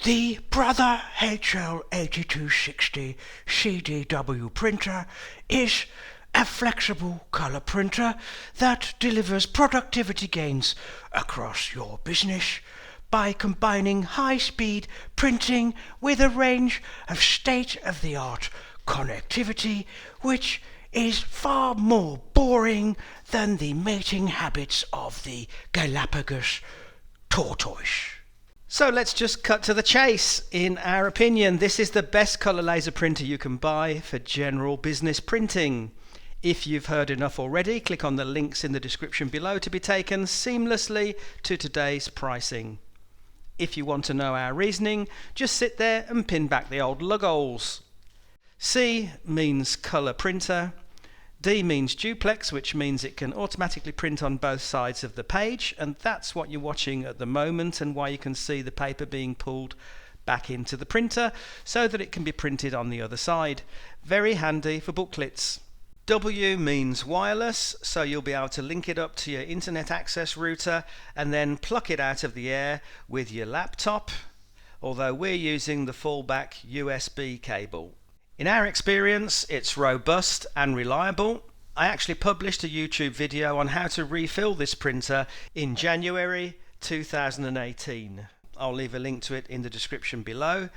The Brother HL-8260cdw printer is a flexible colour printer that delivers productivity gains across your business by combining high-speed printing with a range of state-of-the-art connectivity, which is far more boring than the mating habits of the Galapagos tortoise. So let's just cut to the chase. In our opinion, this is the best colour laser printer you can buy for general business printing. If you've heard enough already, click on the links in the description below to be taken seamlessly to today's pricing. If you want to know our reasoning, just sit there and pin back the old lugholes. C means colour printer. D means duplex, which means it can automatically print on both sides of the page, and that's what you're watching at the moment and why you can see the paper being pulled back into the printer so that it can be printed on the other side. Very handy for booklets. W means wireless, so you'll be able to link it up to your internet access router and then pluck it out of the air with your laptop, although we're using the fallback USB cable. In our experience, it's robust and reliable. I actually published a YouTube video on how to refill this printer in January 2018. I'll leave a link to it in the description below.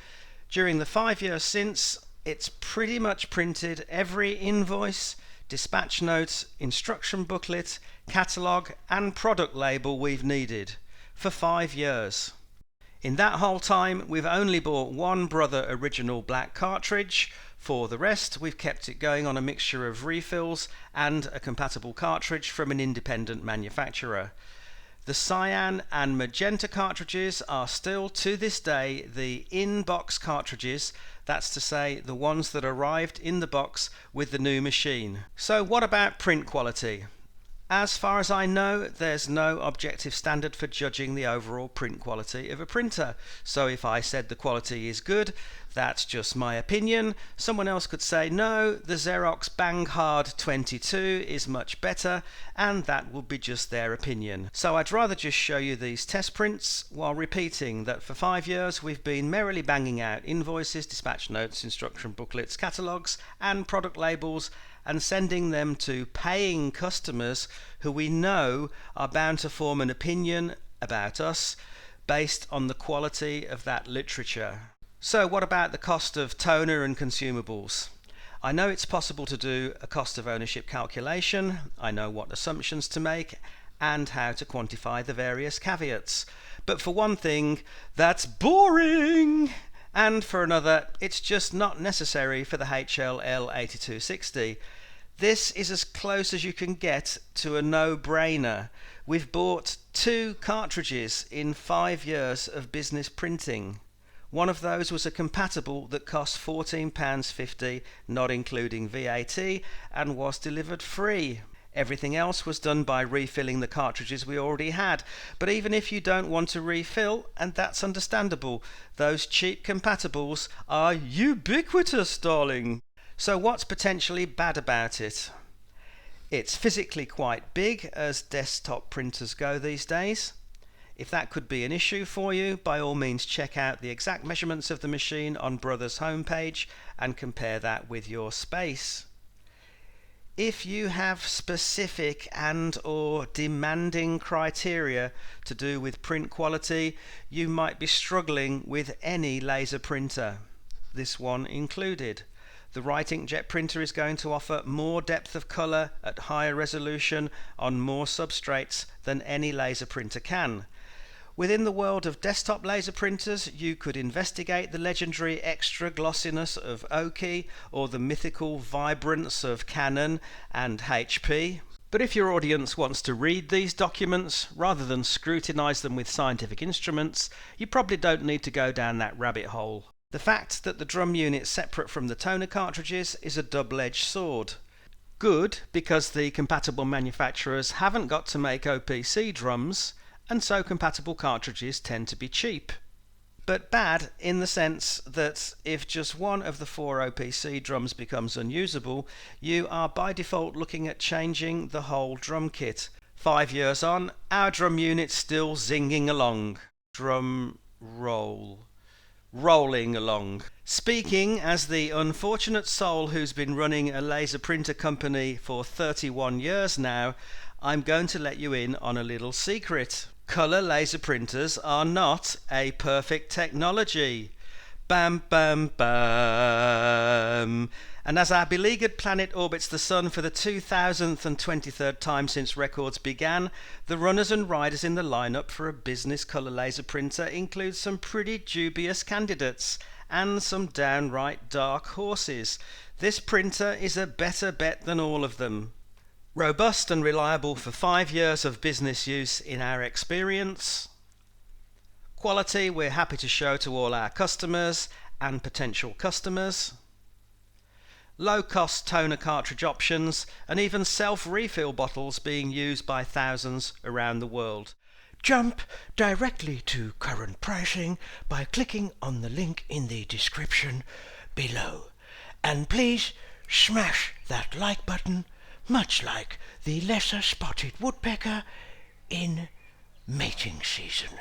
During the 5 years since, it's pretty much printed every invoice, dispatch note, instruction booklet, catalogue and product label we've needed for 5 years. In that whole time, we've only bought one Brother original black cartridge. For the rest, we've kept it going on a mixture of refills and a compatible cartridge from an independent manufacturer. The cyan and magenta cartridges are still to this day the in-box cartridges, that's to say the ones that arrived in the box with the new machine. So what about print quality? As far as I know, there's no objective standard for judging the overall print quality of a printer. So if I said the quality is good, that's just my opinion. Someone else could say, no, the Xerox Bang Hard 22 is much better, and that would be just their opinion. So I'd rather just show you these test prints while repeating that for 5 years we've been merrily banging out invoices, dispatch notes, instruction booklets, catalogues and product labels, and sending them to paying customers who we know are bound to form an opinion about us based on the quality of that literature. So what about the cost of toner and consumables? I know it's possible to do a cost of ownership calculation, I know what assumptions to make and how to quantify the various caveats. But for one thing, that's boring! And for another, it's just not necessary for the HL-L8260. This is as close as you can get to a no-brainer. We've bought 2 cartridges in 5 years of business printing. One of those was a compatible that cost £14.50, not including VAT, and was delivered free. Everything else was done by refilling the cartridges we already had. But even if you don't want to refill, and that's understandable, those cheap compatibles are ubiquitous, darling. So what's potentially bad about it? It's physically quite big, as desktop printers go these days. If that could be an issue for you, by all means check out the exact measurements of the machine on Brother's homepage and compare that with your space. If you have specific and or demanding criteria to do with print quality, you might be struggling with any laser printer, this one included. The Right Inkjet printer is going to offer more depth of colour at higher resolution on more substrates than any laser printer can. Within the world of desktop laser printers, you could investigate the legendary extra glossiness of Oki or the mythical vibrance of Canon and HP. But if your audience wants to read these documents rather than scrutinize them with scientific instruments, you probably don't need to go down that rabbit hole. The fact that the drum unit's separate from the toner cartridges is a double-edged sword. Good, because the compatible manufacturers haven't got to make OPC drums, and so compatible cartridges tend to be cheap. But bad in the sense that if just one of the 4 OPC drums becomes unusable, you are by default looking at changing the whole drum kit. 5 years on, our drum unit's still zinging along. Drum roll. rolling along. Speaking as the unfortunate soul who's been running a laser printer company for 31 years now, I'm going to let you in on a little secret. Colour laser printers are not a perfect technology. Bam, bam, bam. And as our beleaguered planet orbits the sun for the 2023rd time since records began, the runners and riders in the lineup for a business colour laser printer include some pretty dubious candidates and some downright dark horses. This printer is a better bet than all of them. Robust and reliable for 5 years of business use in our experience. Quality we're happy to show to all our customers and potential customers. Low-cost toner cartridge options, and even self-refill bottles being used by thousands around the world. Jump directly to current pricing by clicking on the link in the description below. And please smash that like button, much like the lesser spotted woodpecker in mating season.